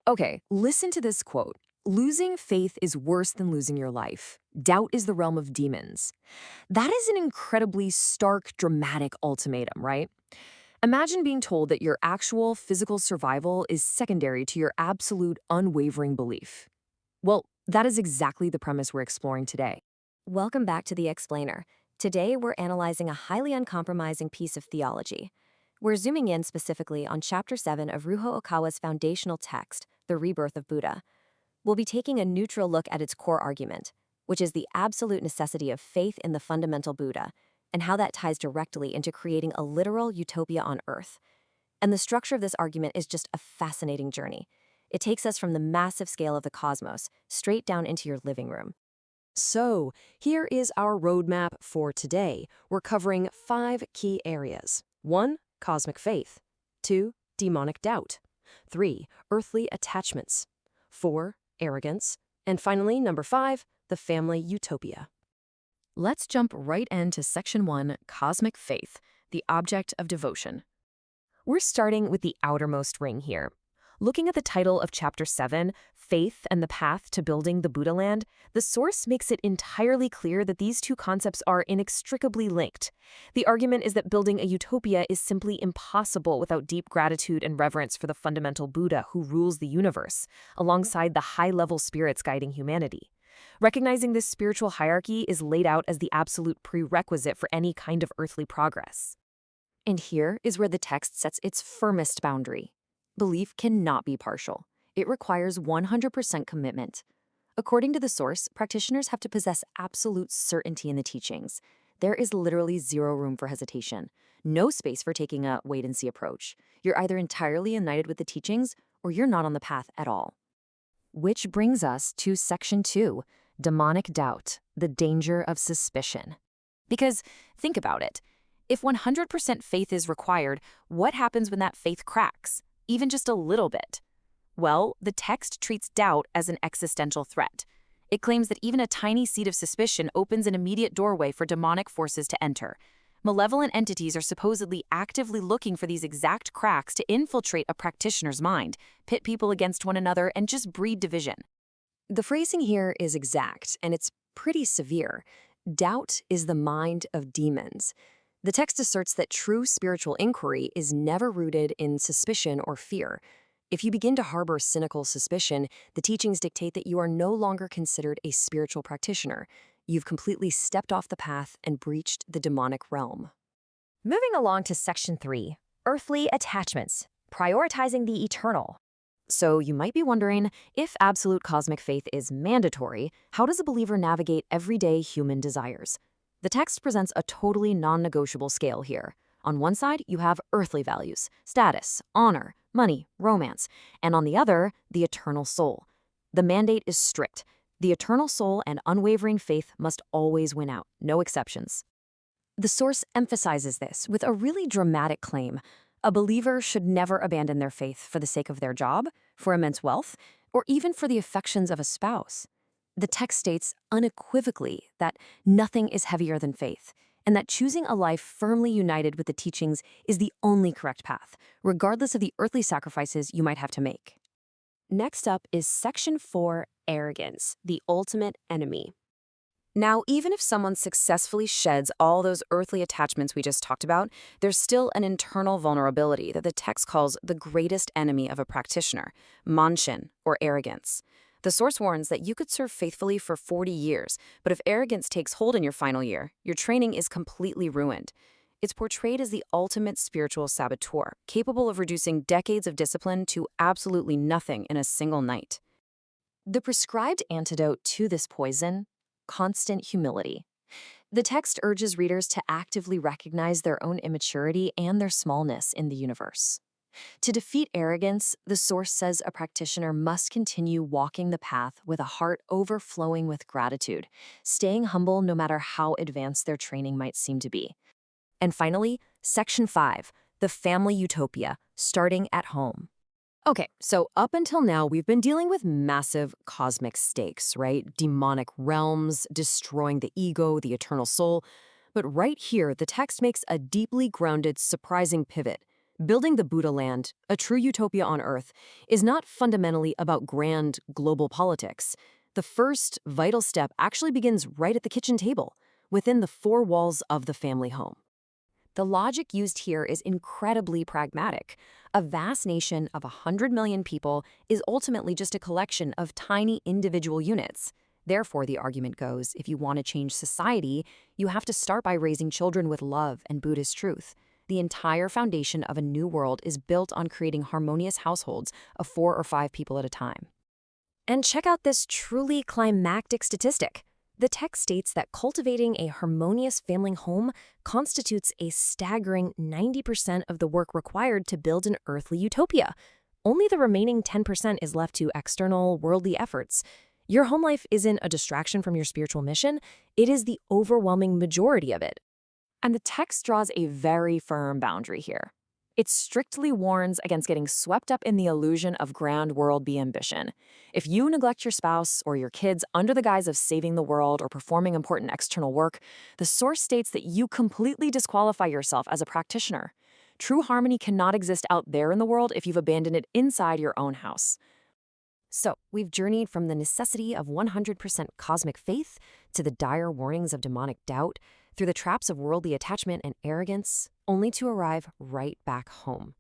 Okay, listen to this quote. Losing faith is worse than losing your life. Doubt is the realm of demons. That is an incredibly stark, dramatic ultimatum, right? Imagine being told that your actual physical survival is secondary to your absolute unwavering belief. Well, that is exactly the premise we're exploring today. Welcome back to The Explainer. Today, we're analyzing a highly uncompromising piece of theology. We're zooming in specifically on Chapter 7 of Ryuho Okawa's foundational text, The Rebirth of Buddha. We'll be taking a neutral look at its core argument, which is the absolute necessity of faith in the fundamental Buddha, and how that ties directly into creating a literal utopia on Earth. And the structure of this argument is just a fascinating journey. It takes us from the massive scale of the cosmos straight down into your living room. So, here is our roadmap for today. We're covering 5 key areas. 1. Cosmic faith. 2. Demonic doubt. 3. Earthly attachments. 4. Arrogance. And finally, number 5, the family utopia. Let's jump right into Section 1, Cosmic Faith, the object of devotion. We're starting with the outermost ring here. Looking at the title of Chapter 7, Faith and the Path to Building the Buddha Land, the source makes it entirely clear that these two concepts are inextricably linked. The argument is that building a utopia is simply impossible without deep gratitude and reverence for the fundamental Buddha who rules the universe, alongside the high-level spirits guiding humanity. Recognizing this spiritual hierarchy is laid out as the absolute prerequisite for any kind of earthly progress. And here is where the text sets its firmest boundary. Belief cannot be partial. It requires 100% commitment. According to the source, practitioners have to possess absolute certainty in the teachings. There is literally zero room for hesitation, no space for taking a wait-and-see approach. You're either entirely united with the teachings, or you're not on the path at all. Which brings us to Section 2, Demonic Doubt, the Danger of Suspicion. Because, think about it. If 100% faith is required, what happens when that faith cracks? Even just a little bit? Well, the text treats doubt as an existential threat. It claims that even a tiny seed of suspicion opens an immediate doorway for demonic forces to enter. Malevolent entities are supposedly actively looking for these exact cracks to infiltrate a practitioner's mind, pit people against one another, and just breed division. The phrasing here is exact, and it's pretty severe. Doubt is the mind of demons. The text asserts that true spiritual inquiry is never rooted in suspicion or fear. If you begin to harbor cynical suspicion, the teachings dictate that you are no longer considered a spiritual practitioner. You've completely stepped off the path and breached the demonic realm. Moving along to Section 3, Earthly Attachments, Prioritizing the Eternal. So you might be wondering, if absolute cosmic faith is mandatory, how does a believer navigate everyday human desires? The text presents a totally non-negotiable scale here. On one side, you have earthly values, status, honor, money, romance, and on the other, the eternal soul. The mandate is strict. The eternal soul and unwavering faith must always win out, no exceptions. The source emphasizes this with a really dramatic claim. A believer should never abandon their faith for the sake of their job, for immense wealth, or even for the affections of a spouse. The text states unequivocally that nothing is heavier than faith, and that choosing a life firmly united with the teachings is the only correct path, regardless of the earthly sacrifices you might have to make. Next up is Section 4, Arrogance, the ultimate enemy. Now, even if someone successfully sheds all those earthly attachments we just talked about, there's still an internal vulnerability that the text calls the greatest enemy of a practitioner, manshin, or arrogance. The source warns that you could serve faithfully for 40 years, but if arrogance takes hold in your final year, your training is completely ruined. It's portrayed as the ultimate spiritual saboteur, capable of reducing decades of discipline to absolutely nothing in a single night. The prescribed antidote to this poison? Constant humility. The text urges readers to actively recognize their own immaturity and their smallness in the universe. To defeat arrogance, the source says a practitioner must continue walking the path with a heart overflowing with gratitude, staying humble no matter how advanced their training might seem to be. And finally, Section 5, the family utopia, starting at home. Okay, so up until now, we've been dealing with massive cosmic stakes, right? Demonic realms, destroying the ego, the eternal soul. But right here, the text makes a deeply grounded, surprising pivot. Building the Buddha land, a true utopia on Earth, is not fundamentally about grand global politics. The first vital step actually begins right at the kitchen table, within the four walls of the family home. The logic used here is incredibly pragmatic. A vast nation of 100 million people is ultimately just a collection of tiny individual units. Therefore, the argument goes, if you want to change society, you have to start by raising children with love and Buddhist truth. The entire foundation of a new world is built on creating harmonious households of 4 or 5 people at a time. And check out this truly climactic statistic. The text states that cultivating a harmonious family home constitutes a staggering 90% of the work required to build an earthly utopia. Only the remaining 10% is left to external, worldly efforts. Your home life isn't a distraction from your spiritual mission, it is the overwhelming majority of it. And the text draws a very firm boundary here. It strictly warns against getting swept up in the illusion of grand worldly ambition. If you neglect your spouse or your kids under the guise of saving the world or performing important external work, the source states that you completely disqualify yourself as a practitioner. True harmony cannot exist out there in the world if you've abandoned it inside your own house. So, we've journeyed from the necessity of 100% cosmic faith to the dire warnings of demonic doubt, through the traps of worldly attachment and arrogance, only to arrive right back home.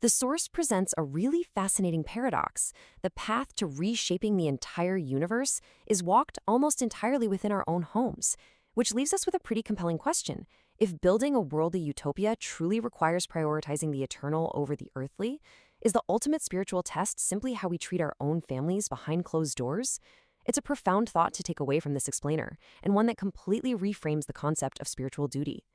The source presents a really fascinating paradox. The path to reshaping the entire universe is walked almost entirely within our own homes, which leaves us with a pretty compelling question. If building a worldly utopia truly requires prioritizing the eternal over the earthly, is the ultimate spiritual test simply how we treat our own families behind closed doors? It's a profound thought to take away from this explainer, and one that completely reframes the concept of spiritual duty.